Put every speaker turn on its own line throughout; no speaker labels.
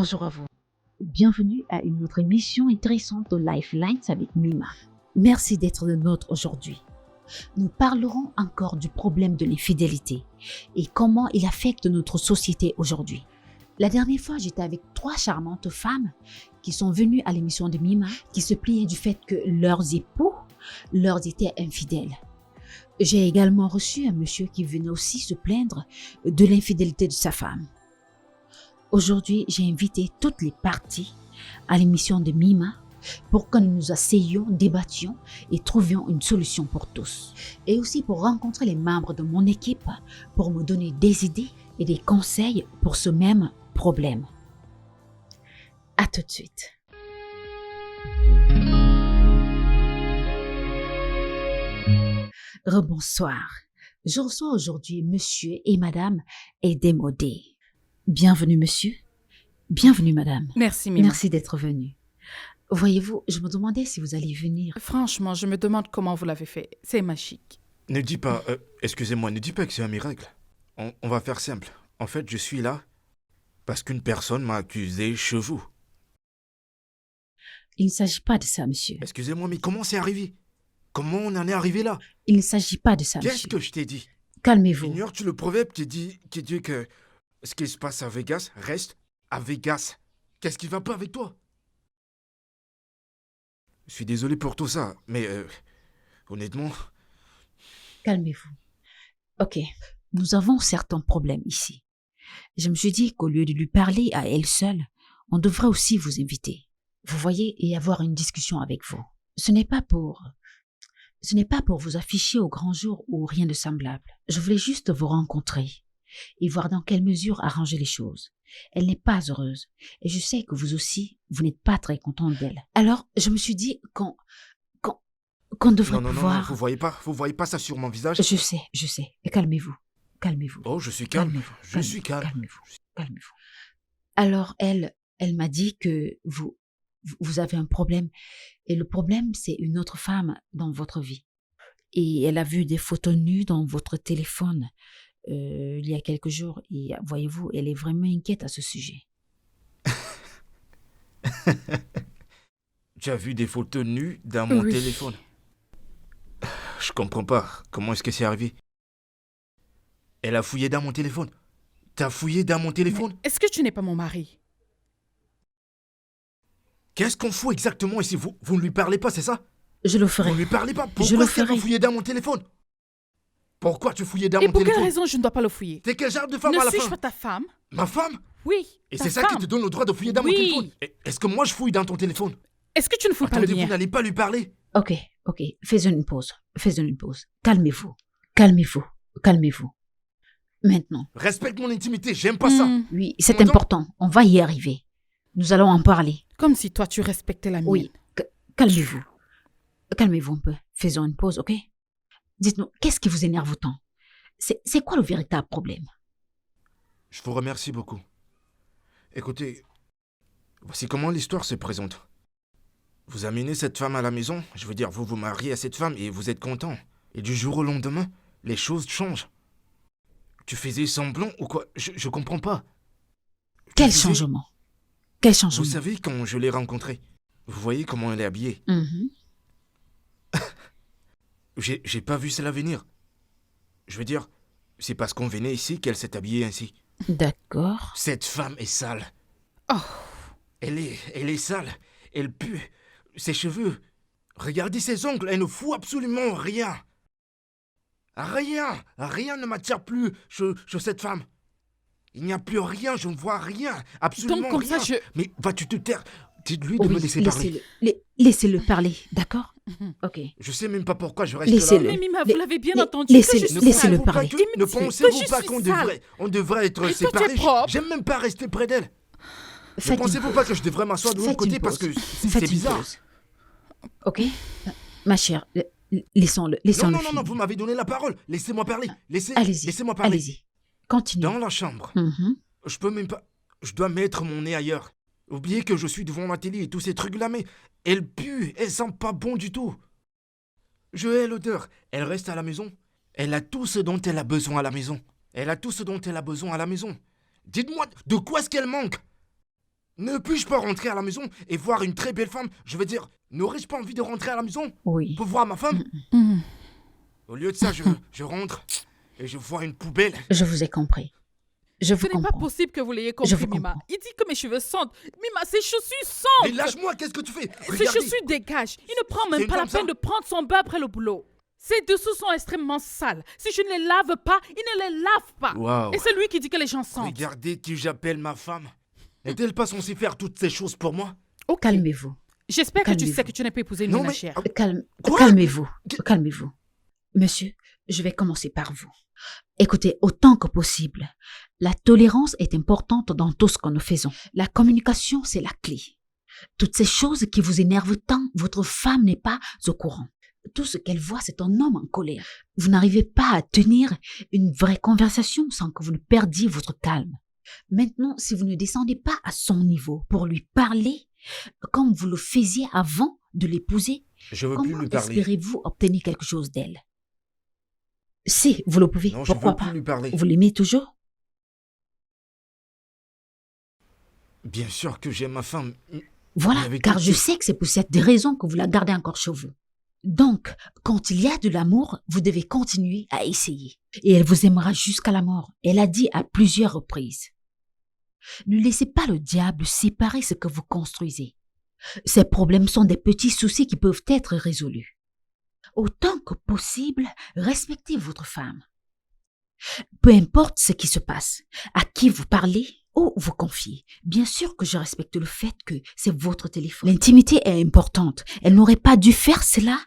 Bonjour à vous. Bienvenue à une autre émission intéressante de Lifelines avec Mima. Merci d'être le nôtre aujourd'hui. Nous parlerons encore du problème de l'infidélité et comment il affecte notre société aujourd'hui. La dernière fois, j'étais avec 3 charmantes femmes qui sont venues à l'émission de Mima, qui se plaignaient du fait que leurs époux leur étaient infidèles. J'ai également reçu un monsieur qui venait aussi se plaindre de l'infidélité de sa femme. Aujourd'hui, j'ai invité toutes les parties à l'émission de Mima pour que nous nous asseyions, débattions et trouvions une solution pour tous. Et aussi pour rencontrer les membres de mon équipe pour me donner des idées et des conseils pour ce même problème. À tout de suite. Rebonsoir. Je reçois aujourd'hui monsieur et madame Edemode. Bienvenue monsieur. Bienvenue madame.
Merci Mima.
Merci d'être venu. Voyez-vous, je me demandais si vous alliez venir.
Franchement, je me demande comment vous l'avez fait. C'est magique.
Ne dis pas, excusez-moi, ne dis pas que c'est un miracle. On va faire simple. En fait, je suis là parce qu'une personne m'a accusé chez vous.
Il ne s'agit pas de ça, monsieur.
Excusez-moi, mais comment c'est arrivé? Comment on en est arrivé là?
Il ne s'agit pas de ça,
Qu'est-ce
monsieur.
que je t'ai dit?
Calmez-vous.
Ignores-tu le proverbe qui dit que ce qui se passe à Vegas reste à Vegas? Qu'est-ce qui va pas avec toi? Je suis désolé pour tout ça, mais honnêtement...
Calmez-vous. Ok, nous avons certains problèmes ici. Je me suis dit qu'au lieu de lui parler à elle seule, on devrait aussi vous inviter. Vous voyez, et avoir une discussion avec vous. Ce n'est pas pour vous afficher au grand jour ou rien de semblable. Je voulais juste vous rencontrer et voir dans quelle mesure arranger les choses. Elle n'est pas heureuse et je sais que vous aussi, vous n'êtes pas très content d'elle. Alors, je me suis dit qu'on devrait pouvoir...
Non, vous voyez pas ça sur mon visage?
Je sais. Et calmez-vous.
Oh, je suis calme. Je suis calme.
Calmez-vous. Alors, elle m'a dit que vous avez un problème. Et le problème, c'est une autre femme dans votre vie. Et elle a vu des photos nues dans votre téléphone il y a quelques jours. Et voyez-vous, elle est vraiment inquiète à ce sujet.
Tu as vu des photos nues dans mon téléphone? Je comprends pas. Comment est-ce que c'est arrivé? Elle a fouillé dans mon téléphone. T'as fouillé dans mon téléphone?
Mais est-ce que tu n'es pas mon mari?
Qu'est-ce qu'on fout exactement ici? Vous ne lui parlez pas, c'est ça?
Je le ferai.
Vous ne lui parlez pas?
Je
Pourquoi
le
est-ce qu'elle
ferai.
a fouillé dans mon téléphone? Pourquoi tu fouillais dans
Et
mon
pour
téléphone?
quelle raison je ne dois pas le fouiller?
T'es quel genre de femme
Ne
à la
suis-je
fin?
pas ta femme?
Ma femme?
Oui.
Et
ta
c'est ça
femme.
qui te donne le droit de fouiller dans mon
Oui.
téléphone? Est-ce que moi je fouille dans ton téléphone?
Est-ce que tu ne fouilles pas le
Attendez, vous
mien?
n'allez pas lui parler?
Ok. Faisons une pause. Calmez-vous. Maintenant.
Respecte mon intimité, j'aime pas ça.
Oui, c'est
Maintenant-
important. On va y arriver. Nous allons en parler.
Comme si toi tu respectais la mienne.
Oui, calmez-vous. Calmez-vous un peu. Faisons une pause, ok? Dites-nous, qu'est-ce qui vous énerve autant? C'est quoi le véritable problème?
Je vous remercie beaucoup. Écoutez, voici comment l'histoire se présente. Vous amenez cette femme à la maison, je veux dire, vous vous mariez à cette femme et vous êtes content. Et du jour au lendemain, les choses changent. Tu faisais semblant ou quoi? Je comprends pas. Tu
Quel
faisais-
changement?
Vous savez, quand je l'ai rencontrée, vous voyez comment elle est habillée.
Mhm.
J'ai pas vu cela venir. Je veux dire, c'est parce qu'on venait ici qu'elle s'est habillée ainsi.
D'accord.
Cette femme est sale.
Oh.
Elle est sale. Elle pue. Ses cheveux. Regardez ses ongles. Elle ne fout absolument rien. Rien ne m'attire plus chez cette femme. Il n'y a plus rien. Je ne vois rien. Absolument
Donc comme
rien.
ça,
Mais vas-tu te taire? Dites-lui de
Oui,
me laisser parler.
laissez-le parler, d'accord? Ok.
Je sais même pas pourquoi je reste
Laissez-le.
là.
Mais Mima,
Les-
vous l'avez bien
les-
entendu.
laissez-le-
que je suis
laissez-le
sale.
parler.
Ne
Toi,
pensez-vous
je
pas
suis
qu'on
sale.
devrait être
Et toi, tu es
séparés?
propre.
J'aime même pas rester près d'elle. Ne
Faites une
pensez-vous
pause.
pas que je devrais m'asseoir de l'autre
Faites une
côté parce que
pause.
c'est
Faites une
bizarre?
pause. Ok? Ma chère, laissons-le
Non,
finir.
vous m'avez donné la parole. Laissez-moi parler. Laissez-moi parler.
Allez-y. Continuez.
Dans la chambre.
Mhm.
Je peux même pas... Je dois mettre mon nez ailleurs. Oubliez que je suis devant la télé et tous ces trucs-là, mais elle pue, elle sent pas bon du tout. Je hais l'odeur. Elle reste à la maison. Elle a tout ce dont elle a besoin à la maison. Dites-moi, de quoi est-ce qu'elle manque? Ne puis-je pas rentrer à la maison et voir une très belle femme? Je veux dire, n'aurais-je pas envie de rentrer à la maison
Oui.
pour voir ma femme?
Hmm.
Au lieu de ça, je rentre et je vois une poubelle.
Je vous ai compris. Je vous
Ce n'est pas
comprends.
possible que vous l'ayez
Je
compris,
vous
Mima.
comprends.
Il dit que mes cheveux sentent. Mima, ses chaussures
Mais
sentent.
lâche-moi, qu'est-ce que tu fais?
Ses
Regardez.
chaussures dégagent. Il ne prend
C'est
même
une
pas la
femme, ça?
peine de prendre son bain après le boulot. Ses dessous sont extrêmement sales. Si je ne les lave pas, il ne les lave pas.
Waouh.
Et c'est lui qui dit que les gens sentent.
Regardez qui j'appelle ma femme. N'est-elle pas censée faire toutes ces choses pour moi?
Ok.
Calmez-vous.
J'espère que tu
Calmez-vous.
sais que tu n'as pas épousé une
Non, mais-
ménagère.
Quoi?
Calmez-vous. Calmez-vous. Monsieur, je vais commencer par vous. Écoutez, autant que possible, la tolérance est importante dans tout ce que nous faisons. La communication, c'est la clé. Toutes ces choses qui vous énervent tant, votre femme n'est pas au courant. Tout ce qu'elle voit, c'est un homme en colère. Vous n'arrivez pas à tenir une vraie conversation sans que vous ne perdiez votre calme. Maintenant, si vous ne descendez pas à son niveau pour lui parler, comme vous le faisiez avant de l'épouser,
Je veux plus
comment
lui parler.
espérez-vous obtenir quelque chose d'elle? Si, vous le pouvez,
Non, je
pourquoi
veux plus
pas?
lui parler.
Vous l'aimez toujours?
Bien sûr que j'aime ma femme.
Voilà,
Mais avec
car
toutes
je
ces-
sais que c'est pour cette raison que vous la gardez encore chez vous. Donc, quand il y a de l'amour, vous devez continuer à essayer. Et elle vous aimera jusqu'à la mort. Elle a dit à plusieurs reprises. Ne laissez pas le diable séparer ce que vous construisez. Ces problèmes sont des petits soucis qui peuvent être résolus. Autant que possible, respectez votre femme. Peu importe ce qui se passe, à qui vous parlez ou vous confiez. Bien sûr que je respecte le fait que c'est votre téléphone. L'intimité est importante. Elle n'aurait pas dû faire cela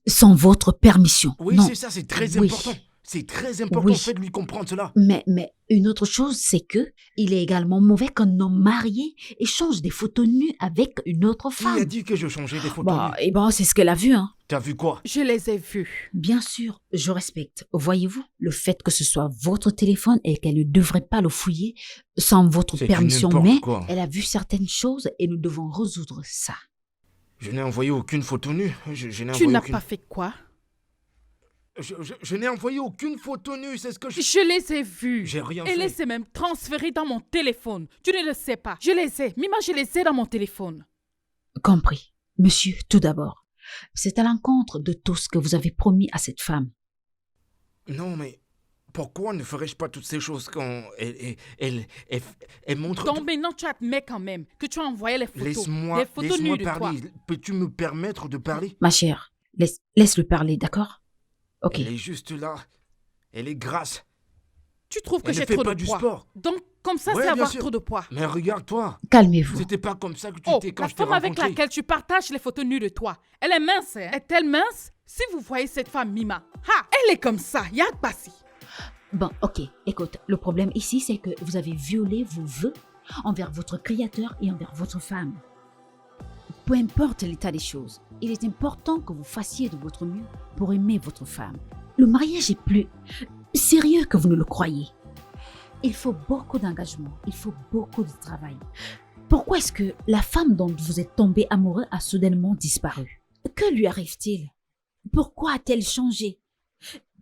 sans votre permission.
Oui,
Non.
c'est ça, c'est très
Oui.
important. C'est très important,
Oui.
faites-lui comprendre cela.
Mais une autre chose, c'est que il est également mauvais qu'un homme marié échange des photos nues avec une autre
Qui
femme.
a dit que je changeais des photos
Bah,
nues?
et ben, c'est ce qu'elle a vu, hein.
T'as vu quoi?
Je les ai vus.
Bien sûr, je respecte. Voyez-vous, le fait que ce soit votre téléphone et qu'elle ne devrait pas le fouiller sans votre
C'est du
permission,
n'importe
mais
quoi.
elle a vu certaines choses et nous devons résoudre ça.
Je n'ai envoyé aucune photo nue. Je n'ai
Tu
envoyé
n'as
aucune...
pas fait quoi?
Je n'ai envoyé aucune photo nue, c'est ce que je...
Je les ai vus.
J'ai rien
Et
fait.
les ai même transférés dans mon téléphone. Tu ne le sais pas. Je les ai. Mima, je les ai dans mon téléphone.
Compris. Monsieur, tout d'abord, c'est à l'encontre de tout ce que vous avez promis à cette femme.
Non, mais... Pourquoi ne ferais-je pas toutes ces choses quand elle montre...
Donc maintenant, tu admets quand même que tu as envoyé les photos.
Laisse-moi
Des photos nues de toi.
parler. Peux-tu me permettre de parler?
Ma chère, laisse-le parler, d'accord? Ok.
Elle est juste là. Elle est grasse.
Tu trouves que
Elle ne
j'ai
fait
trop
pas
de
du
poids.
sport.
Donc, comme ça,
Ouais,
c'est
bien
avoir
sûr.
trop de poids.
Mais regarde-toi.
Calmez-vous.
C'était pas comme ça que tu
Oh,
étais quand
la
je t'ai
femme avec
rencontré.
laquelle tu partages les photos nues de toi, elle est mince, hein? Est-elle mince? Si vous voyez cette femme Mima, elle est comme ça, Yak Bassi.
Bon, ok, écoute, le problème ici, c'est que vous avez violé vos vœux envers votre créateur et envers votre femme. Peu importe l'état des choses, il est important que vous fassiez de votre mieux pour aimer votre femme. Le mariage est plus sérieux que vous ne le croyez. Il faut beaucoup d'engagement, il faut beaucoup de travail. Pourquoi est-ce que la femme dont vous êtes tombé amoureux a soudainement disparu? Que lui arrive-t-il? Pourquoi a-t-elle changé?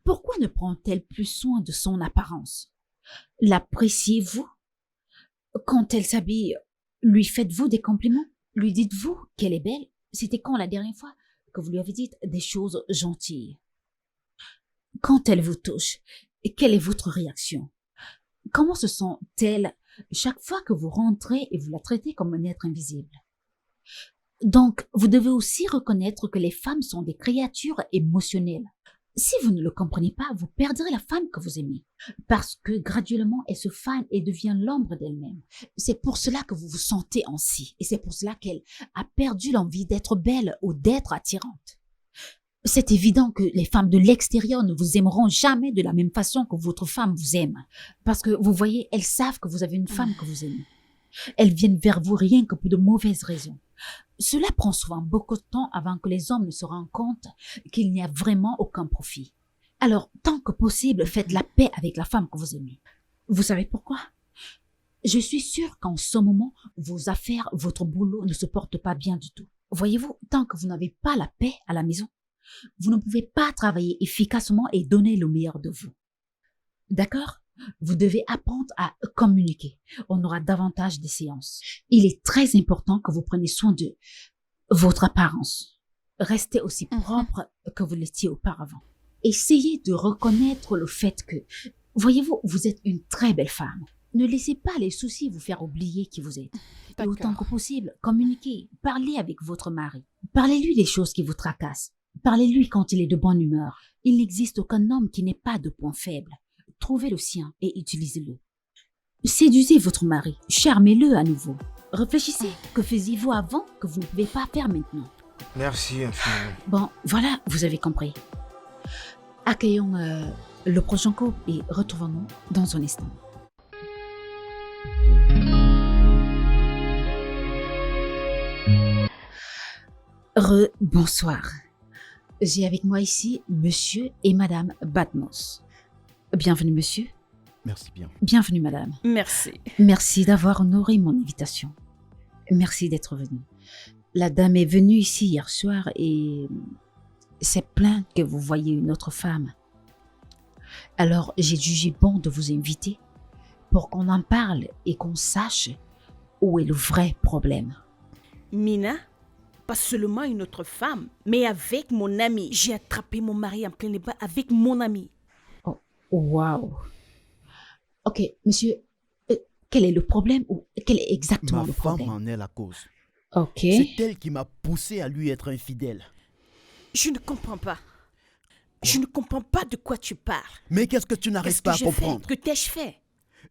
Pourquoi ne prend-elle plus soin de son apparence? L'appréciez-vous? Quand elle s'habille, lui faites-vous des compliments? Lui dites-vous qu'elle est belle? C'était quand la dernière fois que vous lui avez dit des choses gentilles? Quand elle vous touche, quelle est votre réaction? Comment se sent-elle chaque fois que vous rentrez et vous la traitez comme un être invisible? Donc, vous devez aussi reconnaître que les femmes sont des créatures émotionnelles. Si vous ne le comprenez pas, vous perdrez la femme que vous aimez. Parce que graduellement, elle se fane et devient l'ombre d'elle-même. C'est pour cela que vous vous sentez ainsi. Et c'est pour cela qu'elle a perdu l'envie d'être belle ou d'être attirante. C'est évident que les femmes de l'extérieur ne vous aimeront jamais de la même façon que votre femme vous aime. Parce que vous voyez, elles savent que vous avez une femme que vous aimez. Elles viennent vers vous rien que pour de mauvaises raisons. Cela prend souvent beaucoup de temps avant que les hommes ne se rendent compte qu'il n'y a vraiment aucun profit. Alors, tant que possible, faites la paix avec la femme que vous aimez. Vous savez pourquoi? Je suis sûre qu'en ce moment, vos affaires, votre boulot ne se portent pas bien du tout. Voyez-vous, tant que vous n'avez pas la paix à la maison, vous ne pouvez pas travailler efficacement et donner le meilleur de vous. D'accord? vous devez apprendre à communiquer. On aura davantage de séances. Il est très important que vous preniez soin de votre apparence. Restez aussi propre que vous l'étiez auparavant. Essayez de reconnaître le fait que, voyez-vous, vous êtes une très belle femme. Ne laissez pas les soucis vous faire oublier qui vous êtes. Et autant que possible, communiquez, parlez avec votre mari. Parlez-lui des choses qui vous tracassent. Parlez-lui quand il est de bonne humeur. Il n'existe aucun homme qui n'ait pas de point faible. Trouvez le sien et utilisez-le. Séduisez votre mari, charmez-le à nouveau. Réfléchissez, que faisiez-vous avant que vous ne pouvez pas faire maintenant?
Merci infiniment.
Bon, voilà, vous avez compris. Accueillons le prochain couple et retrouvons-nous dans un instant. Bonsoir. J'ai avec moi ici Monsieur et Madame Badmos. Bienvenue Monsieur.
Merci bien.
Bienvenue Madame.
Merci.
Merci d'avoir honoré mon invitation. Merci d'être venue. La dame est venue ici hier soir et s'est plainte que vous voyez une autre femme. Alors j'ai jugé bon de vous inviter pour qu'on en parle et qu'on sache où est le vrai problème.
Mina, pas seulement une autre femme, mais avec mon ami. J'ai attrapé mon mari en plein débat avec mon ami.
Oh, wow. Ok, monsieur, quel est le problème ou quel est exactement
Ma
le
femme
problème?
en est la cause.
Ok.
C'est elle qui m'a poussé à lui être infidèle.
Je ne comprends pas. Je ne comprends pas de quoi tu parles.
Mais qu'est-ce que tu
Qu'est-ce
n'arrives
que
pas à
j'ai fait?
comprendre?
Que t'ai-je fait?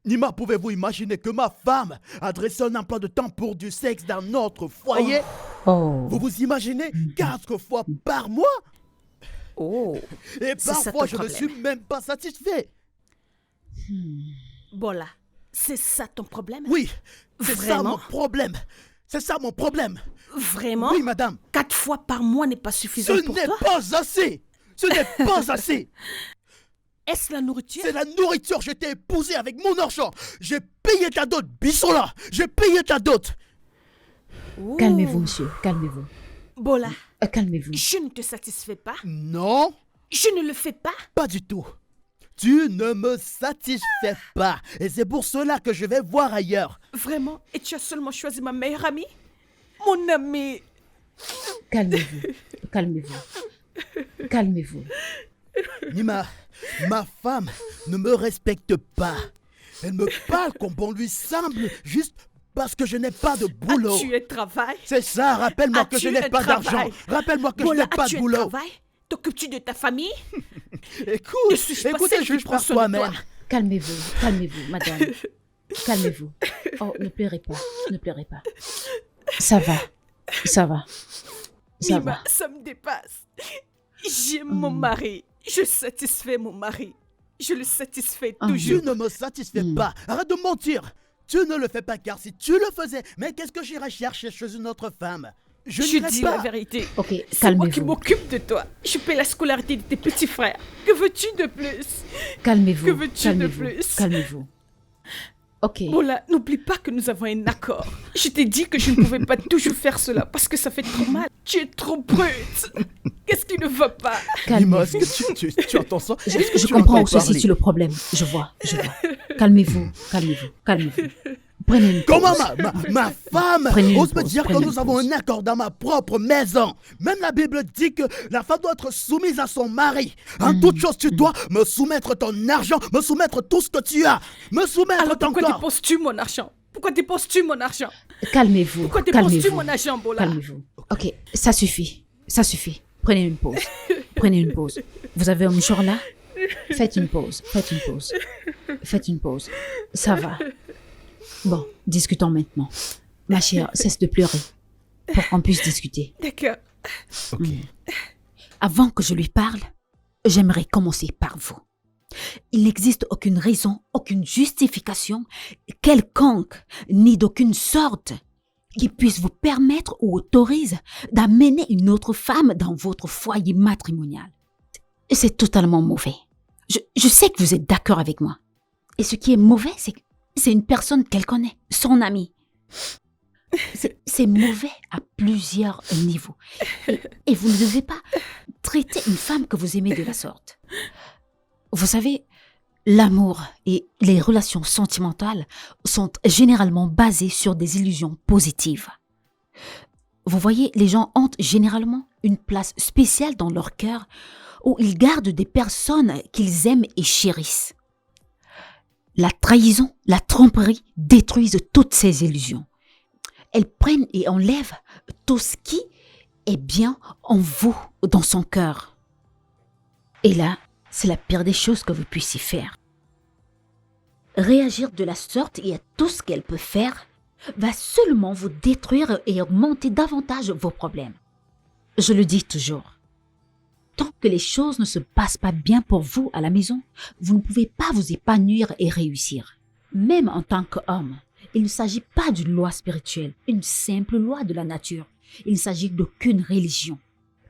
Nima, pouvez-vous imaginer que ma femme a dressé un emploi de temps pour du sexe dans notre foyer?
Oh.
Vous vous imaginez 4 fois par mois?
Oh,
Et
C'est ça
parfois,
ton
je ne
problème.
suis même pas satisfait.
bon là, c'est ça ton problème?
Oui, c'est ça
Vraiment?
mon problème. C'est ça mon problème.
Vraiment?
Oui, madame.
4 fois par mois n'est pas
Ce
suffisant pour
n'est
toi?
pas assez. Ce n'est pas assez.
Est-ce la nourriture?
C'est la nourriture. Je t'ai épousé avec mon argent. J'ai payé ta dot, Bissola. J'ai payé ta dot.
Oh.
Calmez-vous, monsieur, calmez-vous.
Bon là,
Calmez-vous.
je ne te satisfais pas.
Non,
Je ne le fais pas.
pas du tout. Tu ne me satisfais pas. Et c'est pour cela que je vais voir ailleurs.
Vraiment? Et tu as seulement choisi ma meilleure amie? Mon amie.
Calmez-vous. Calmez-vous. Calmez-vous.
Nima, ma femme ne me respecte pas. Elle me parle comme bon lui semble juste parce que je n'ai pas de boulot.
As-tu un travail?
C'est ça, rappelle-moi que je
As-tu
n'ai
un
pas
travail?
d'argent. Rappelle-moi que
Bon
je
là,
n'ai pas
as-tu
de
un
boulot.
travail? T'occupes-tu de ta famille?
Écoute,
Ne suis-je pas
écoutez,
celle qui
juge
prend
par
soin de
toi-même.
toi?
Calmez-vous. Calmez-vous, madame. Calmez-vous. Oh, ne pleurez pas. Ne pleurez pas. Ça va. Ça va. Ça
Mima,
va.
ça me dépasse. J'aime mon mari. Je satisfais mon mari. Je le satisfais
Ah.
Tu
toujours.
ne me satisfais pas. Arrête de mentir. Tu ne le fais pas car si tu le faisais, mais qu'est-ce que j'irais chercher chez une autre femme? Je
Je
n'irai
dis
pas.
la vérité.
Ok,
C'est moi qui
calmez-vous.
m'occupe de toi. Je paie la scolarité de tes petits frères. Que veux-tu de plus?
Calmez-vous.
Que veux-tu de
Calmez-vous.
plus?
Calmez-vous. Ok.
Bon là, n'oublie pas que nous avons un accord. Je t'ai dit que je ne pouvais pas toujours faire cela parce que ça fait trop mal. Tu es trop brute. Qu'est-ce qui ne va pas?
Nima,
Calmez-vous.
est-ce que tu entends ça?
Je,
Est-ce que
je
tu
comprends
entends
où se
parler?
situe le problème. Je vois. Je vois. Calmez-vous. Calmez-vous. Calmez-vous. Prenez une pause.
Comment ma femme
Prenez une
ose me
pause,
dire que
prenez
nous
une
avons
pause.
un accord dans ma propre maison? Même la Bible dit que la femme doit être soumise à son mari. En toute chose, tu dois me soumettre ton argent, me soumettre tout ce que tu as, me soumettre
Alors
ton
pourquoi
corps.
dépenses-tu mon argent? Pourquoi dépenses-tu mon argent?
Calmez-vous.
Pourquoi dépenses-tu
Calmez-vous.
mon argent, Bola?
Calmez-vous. Ok, ça suffit. Ça suffit. Prenez une pause. Prenez une pause. Vous avez un mouchoir là? Faites une pause. Faites une pause. Faites une pause. Ça va. Bon, discutons maintenant. Ma chère, cesse de pleurer pour qu'on puisse discuter.
D'accord.
Ok.
Avant que je lui parle, j'aimerais commencer par vous. Il n'existe aucune raison, aucune justification quelconque, ni d'aucune sorte, qui puisse vous permettre ou autorise d'amener une autre femme dans votre foyer matrimonial. C'est totalement mauvais. Je sais que vous êtes d'accord avec moi. Et ce qui est mauvais, c'est que c'est une personne qu'elle connaît, son amie. C'est mauvais à plusieurs niveaux. Et vous ne devez pas traiter une femme que vous aimez de la sorte. Vous savez, L'amour et les relations sentimentales sont généralement basées sur des illusions positives. Vous voyez, les gens ont généralement une place spéciale dans leur cœur où ils gardent des personnes qu'ils aiment et chérissent. La trahison, la tromperie détruisent toutes ces illusions. Elles prennent et enlèvent tout ce qui est bien en vous, dans son cœur. Et là, c'est la pire des choses que vous puissiez faire. Réagir de la sorte et à tout ce qu'elle peut faire va seulement vous détruire et augmenter davantage vos problèmes. Je le dis toujours. Tant que les choses ne se passent pas bien pour vous à la maison, vous ne pouvez pas vous épanouir et réussir. Même en tant qu'homme, il ne s'agit pas d'une loi spirituelle, une simple loi de la nature. Il ne s'agit d'aucune religion.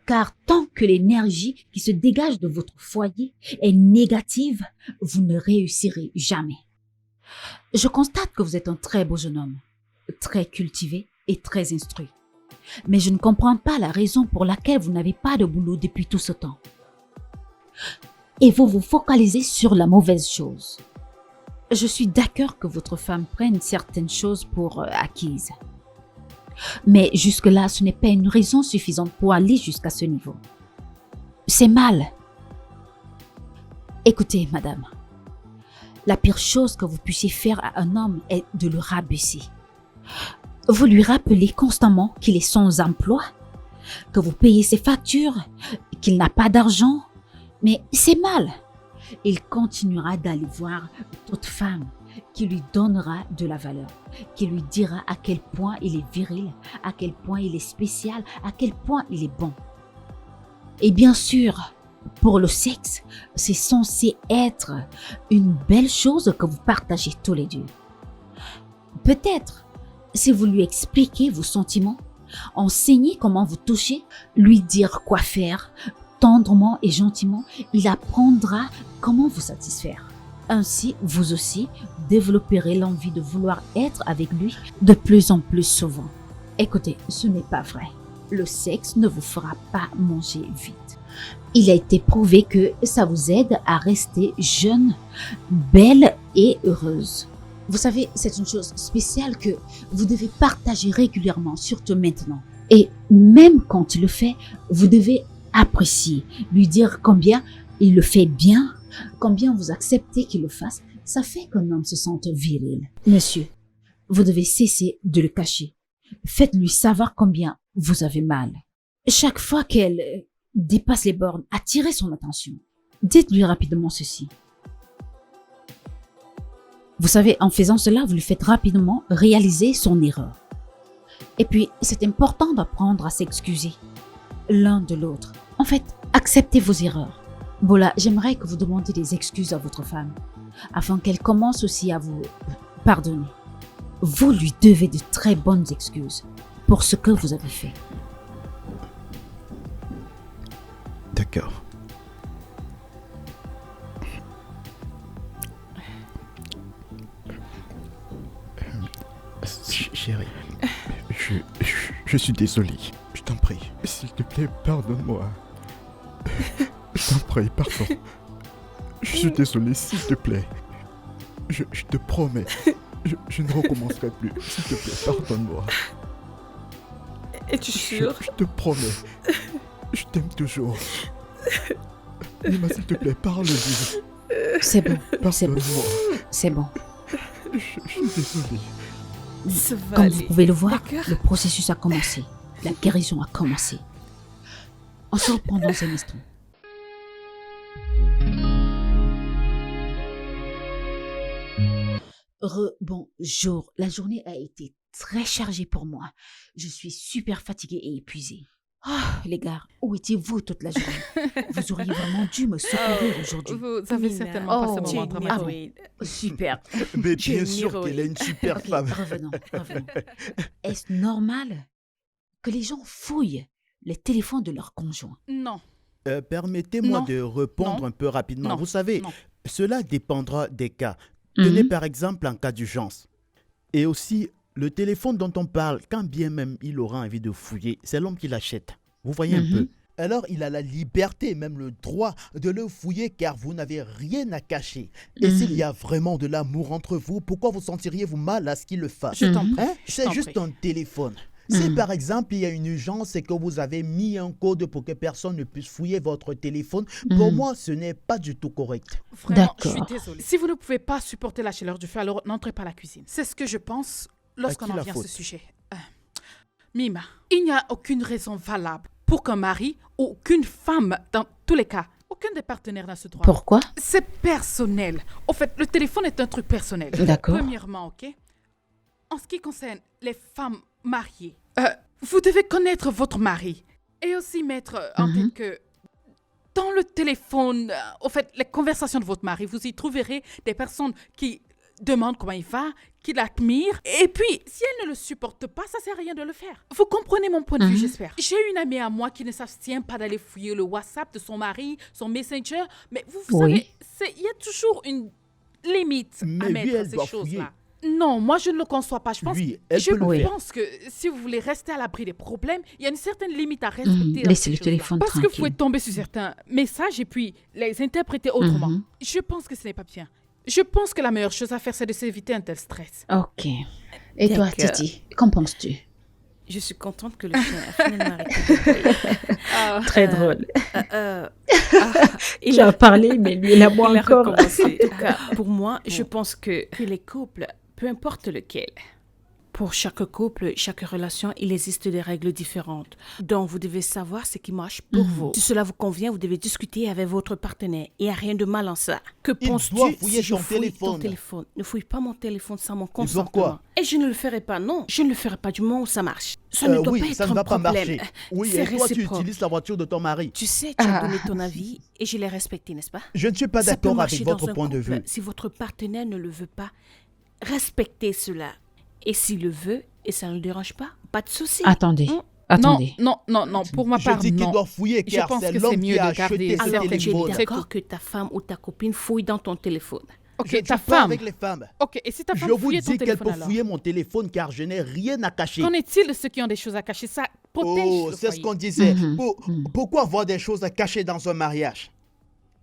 Car tant que l'énergie qui se dégage de votre foyer est négative, vous ne réussirez jamais. Je constate que vous êtes un très beau jeune homme, très cultivé et très instruit. Mais je ne comprends pas la raison pour laquelle vous n'avez pas de boulot depuis tout ce temps. Et vous vous focalisez sur la mauvaise chose. Je suis d'accord que votre femme prenne certaines choses pour acquises. Mais jusque-là, ce n'est pas une raison suffisante pour aller jusqu'à ce niveau. C'est mal. Écoutez, madame, la pire chose que vous puissiez faire à un homme est de le rabaisser. Vous lui rappelez constamment qu'il est sans emploi, que vous payez ses factures, qu'il n'a pas d'argent, mais c'est mal. Il continuera d'aller voir toute femme qui lui donnera de la valeur, qui lui dira à quel point il est viril, à quel point il est spécial, à quel point il est bon. Et bien sûr, pour le sexe, c'est censé être une belle chose que vous partagez tous les deux. Peut-être, si vous lui expliquez vos sentiments, enseignez comment vous toucher, lui dire quoi faire, tendrement et gentiment, il apprendra comment vous satisfaire. Ainsi, vous aussi, développerez l'envie de vouloir être avec lui de plus en plus souvent. Écoutez, ce n'est pas vrai. Le sexe ne vous fera pas manger vite. Il a été prouvé que ça vous aide à rester jeune, belle et heureuse. Vous savez, c'est une chose spéciale que vous devez partager régulièrement, surtout maintenant. Et même quand il le fait, vous devez apprécier, lui dire combien il le fait bien, combien vous acceptez qu'il le fasse. Ça fait qu'un homme se sente viril. Monsieur, vous devez cesser de le cacher. Faites-lui savoir combien vous avez mal. Chaque fois qu'elle dépasse les bornes, attirez son attention. Dites-lui rapidement ceci. Vous savez, en faisant cela, vous lui faites rapidement réaliser son erreur. Et puis, c'est important d'apprendre à s'excuser l'un de l'autre. En fait, acceptez vos erreurs. Voilà, j'aimerais que vous demandiez des excuses à votre femme, afin qu'elle commence aussi à vous pardonner. Vous lui devez de très bonnes excuses pour ce que vous avez fait.
D'accord. Chérie, je suis désolé. Je t'en prie. S'il te plaît, pardonne-moi. Je t'en prie, pardon. Je suis désolé, s'il te plaît. Je te promets. Je ne recommencerai plus. S'il te plaît, pardonne-moi.
Es-tu sûr?
Je te promets. Je t'aime toujours. Nima, s'il te plaît, parle-lui.
C'est bon, c'est bon,
Pardonne-moi.
c'est bon.
Je suis désolé.
Ça va
Comme vous
aller.
pouvez le voir,
D'accord.
le processus a commencé. La guérison a commencé. On se reprend dans un instant. Bonjour. La journée a été très chargée pour moi. Je suis super fatiguée et épuisée. Ah, les gars, où étiez-vous toute la journée? Vous auriez vraiment dû me secourir aujourd'hui.
Vous avez
Nina,
certainement passé un
tu es
moment
une
dramatique.
héroïne.
Super.
Mais
Tu es
bien
une
sûr
héroïne.
qu'elle est une super
Ok,
femme.
revenons. Est-ce normal que les gens fouillent les téléphones de leurs conjoints?
Non.
Permettez-moi
Non.
de répondre
Non.
un peu rapidement.
Non.
Vous savez,
Non.
cela dépendra des cas. Tenez
Mhm.
par exemple en cas d'urgence. Et aussi, le téléphone dont on parle, quand bien même il aura envie de fouiller, c'est l'homme qui l'achète. Vous voyez un
Mhm.
peu.
alors il a la liberté, même le droit de le fouiller car vous n'avez rien à cacher. Et s'il y a vraiment de l'amour entre vous, pourquoi vous sentiriez-vous mal à ce qu'il le fasse?
Je t'en prie.
Hein?
Je
C'est
t'en
juste
prie.
un téléphone. Si par exemple il y a une urgence et que vous avez mis un code pour que personne ne puisse fouiller votre téléphone, pour moi ce n'est pas du tout correct.
Vraiment, je
D'accord.
suis désolée. Si vous ne pouvez pas supporter la chaleur du feu, alors n'entrez pas à la cuisine. C'est ce que je pense lorsqu'on
qui
en
la
vient à
faute?
ce sujet. Mima, il n'y a aucune raison valable pour qu'un mari ou qu'une femme, dans tous les cas, aucun des partenaires n'a ce droit.
Pourquoi?
C'est personnel. Au fait, le téléphone est un truc personnel.
D'accord.
Premièrement, ok? En ce qui concerne les femmes mariées, vous devez connaître votre mari et aussi mettre en tête que dans le téléphone, au fait, les conversations de votre mari, vous y trouverez des personnes qui demandent comment il va, qui l'admirent. Et puis, si elle ne le supporte pas, ça ne sert à rien de le faire. Vous comprenez mon point de vue, j'espère. J'ai une amie à moi qui ne s'abstient pas d'aller fouiller le WhatsApp de son mari, son Messenger, mais vous
Oui.
savez, il y a toujours une limite à
Mais oui,
mettre à
elle
ces
doit
choses-là.
fouiller.
Non, moi je ne le conçois pas. Je pense,
Oui, elle
je
peut le faire.
pense que si vous voulez rester à l'abri des problèmes, il y a une certaine limite à respecter. dans
Laissez
ces
le
choses-là.
téléphone
Parce que vous
tranquille.
pouvez tomber sur certains messages et puis les interpréter autrement. Je pense que ce n'est pas bien. Je pense que la meilleure chose à faire, c'est de s'éviter un tel stress.
Ok. Et toi,
D'accord.
Titi, qu'en penses-tu?
Je suis contente que le chien a finalement arrêté de brûler.
Très drôle.
Il
Tu
a
as parlé, mais lui, il a moins
Il a
encore.
recommencé. En tout cas, pour moi, je pense que les couples, peu importe lequel, pour chaque couple, chaque relation, il existe des règles différentes. Donc, vous devez savoir ce qui marche pour vous. Si cela vous convient, vous devez discuter avec votre partenaire. Il n'y a rien de mal en ça. Que
Il
penses-tu
doit fouiller
si je
ton
fouille ton
téléphone.
téléphone? Ne fouille pas mon téléphone sans mon
pourquoi?
consentement. Et je ne le ferai pas, non. Je ne le ferai pas du moment où ça marche. Ça ne doit
oui,
pas être
ça ne
un
va pas
problème.
marcher. Oui,
C'est
et toi tu
réciproque.
utilises la voiture de ton mari.
Tu sais, tu as donné ton avis et je l'ai respecté, n'est-ce pas?
Je ne suis pas
Ça peut
d'accord
marcher
avec
dans
votre
un
point de
couple.
vue.
Si votre partenaire ne le veut pas, respectez cela. Et s'il le veut et ça ne le dérange pas de souci.
Attendez. Attendez.
Non, pour ma
Je
part,
dis qu'il
non.
doit fouiller
Je
car
pense
c'est
que c'est
l'homme
mieux
qui a
de garder
acheté ce
Alors, tu es
téléphone.
C'est
d'accord
tout.
que ta femme ou ta copine fouille dans ton téléphone.
Ok,
Je ne
ta
suis pas
femme.
avec les femmes.
Ok, et si ta femme
Je vous
fouillait ton
dis qu'elle
téléphone
peut
alors?
fouiller mon téléphone car je n'ai rien à cacher.
Qu'en est-il de ceux qui ont des choses à cacher? Ça protège
Oh,
le
c'est ce
foyer.
qu'on disait. Pourquoi avoir des choses à cacher dans un mariage?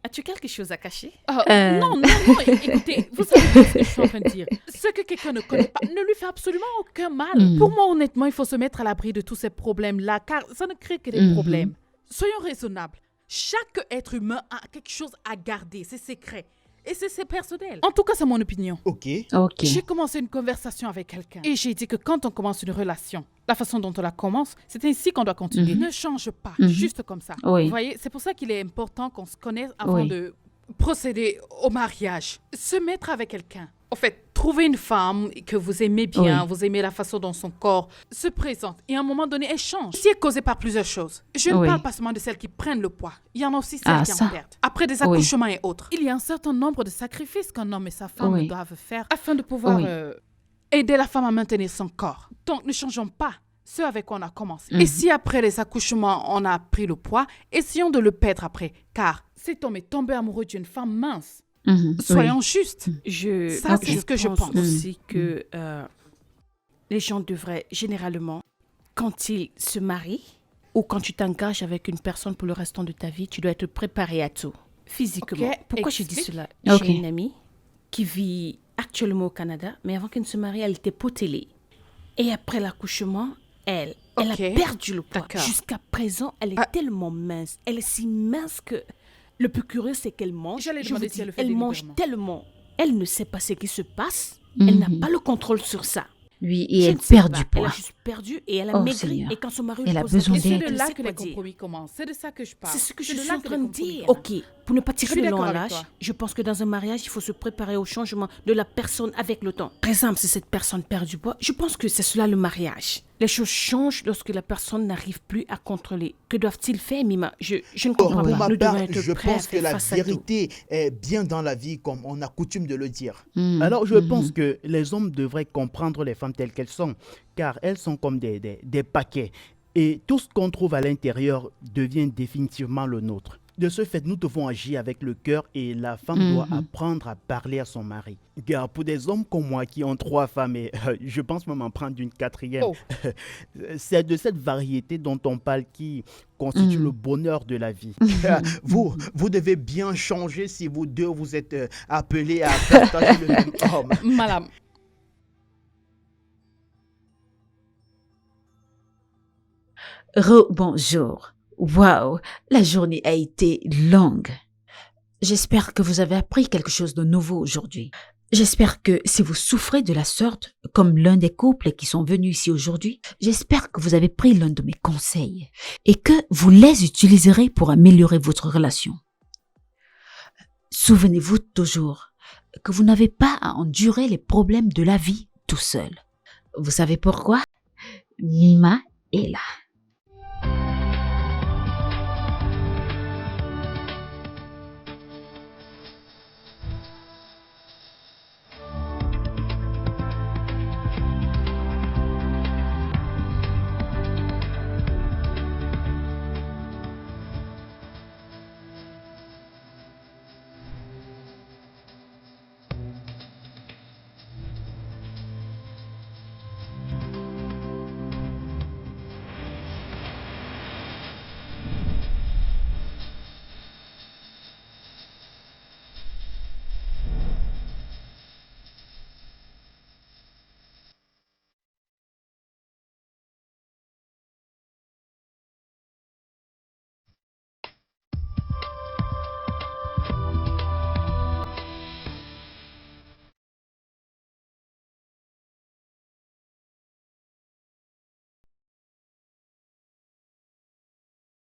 As-tu quelque chose à cacher?
Non, écoutez, vous savez pas ce que je suis en train de dire. Ce que quelqu'un ne connaît pas ne lui fait absolument aucun mal. Pour moi, honnêtement, il faut se mettre à l'abri de tous ces problèmes-là, car ça ne crée que des problèmes. Soyons raisonnables. Chaque être humain a quelque chose à garder, c'est secret. Et c'est personnel. En tout cas, c'est mon opinion.
Ok.
Ok.
J'ai commencé une conversation avec quelqu'un et j'ai dit que quand on commence une relation, la façon dont on la commence, c'est ainsi qu'on doit continuer. Ne change pas, juste comme ça.
Oui.
Vous voyez, c'est pour ça qu'il est important qu'on se connaisse avant
Oui.
de procéder au mariage. Se mettre avec quelqu'un. En fait, trouver une femme que vous aimez bien,
Oui.
vous aimez la façon dont son corps se présente et à un moment donné, elle change. Si elle est causée par plusieurs choses. Je ne
Oui.
parle pas seulement de celles qui prennent le poids. Il y en a aussi celles
Ah,
qui
ça.
en perdent. Après des
Oui.
accouchements et autres. Il y a un certain nombre de sacrifices qu'un homme et sa femme
Oui.
doivent faire afin de pouvoir
Oui.
aider la femme à maintenir son corps. Donc, ne changeons pas ce avec quoi on a commencé. Et si après les accouchements, on a pris le poids, essayons de le perdre après. Car cet homme est tombé amoureux d'une femme mince. Soyons justes. Ça, c'est ce que je pense.
aussi que les gens devraient généralement, quand ils se marient ou quand tu t'engages avec une personne pour le restant de ta vie, tu dois être préparé à tout, physiquement.
Ok,
Pourquoi je dis
explique.
cela?
Ok.
J'ai une amie qui vit actuellement au Canada, mais avant qu'elle ne se marie, elle était potelée. Et après l'accouchement, elle a
Ok.
perdu le poids.
D'accord.
Jusqu'à présent, elle est tellement mince. Elle est si mince que le plus curieux, c'est qu'elle mange.
J'allais
Je
demander
vous
si
dis,
elle le fait
elle mange
délibérément.
tellement. Elle ne sait pas ce qui se passe. Elle n'a pas le contrôle sur ça.
Oui, et
Je
elle
ne sais
perd
pas.
du
Elle a
poids.
juste perdu et elle a
Oh,
maigri.
Seigneur.
Et quand son mari
Elle
lui
a
pose la
besoin
Et
question,
c'est
d'aide.
de
elle
là
sait
que
quoi
les
dire.
compromis commencent. C'est de ça que je parle.
C'est ce que je
de
suis
là
en
que
train
les
de
compromis
dire.
commencent.
Ok, pour ne pas tirer
suis
le long
d'accord
à
avec
l'âge,
toi.
je pense que dans un mariage, il faut se préparer au changement de la personne avec le temps. Par exemple, si cette personne perd du poids, je pense que c'est cela le mariage. Les choses changent lorsque la personne n'arrive plus à contrôler. Que doivent-ils faire, Mima? Je ne comprends
Pour
pas.
ma
Nous
part,
devons être
je
prêts à
pense que
faire
la
face à tout.
vérité est bien dans la vie, comme on a coutume de le dire. Alors, je pense que les hommes devraient comprendre les femmes telles qu'elles sont, car elles sont comme des paquets. Et tout ce qu'on trouve à l'intérieur devient définitivement le nôtre. De ce fait, nous devons agir avec le cœur et la femme doit apprendre à parler à son mari. Car pour des hommes comme moi qui ont 3 femmes et je pense même en prendre une 4e,
Oh.
c'est de cette variété dont on parle qui constitue le bonheur de la vie. Vous devez bien changer si vous deux vous êtes appelés à partager le même homme.
Madame,
Bonjour. Waouh, la journée a été longue. J'espère que vous avez appris quelque chose de nouveau aujourd'hui. J'espère que si vous souffrez de la sorte, comme l'un des couples qui sont venus ici aujourd'hui, j'espère que vous avez pris l'un de mes conseils et que vous les utiliserez pour améliorer votre relation. Souvenez-vous toujours que vous n'avez pas à endurer les problèmes de la vie tout seul. Vous savez pourquoi? Mima est là.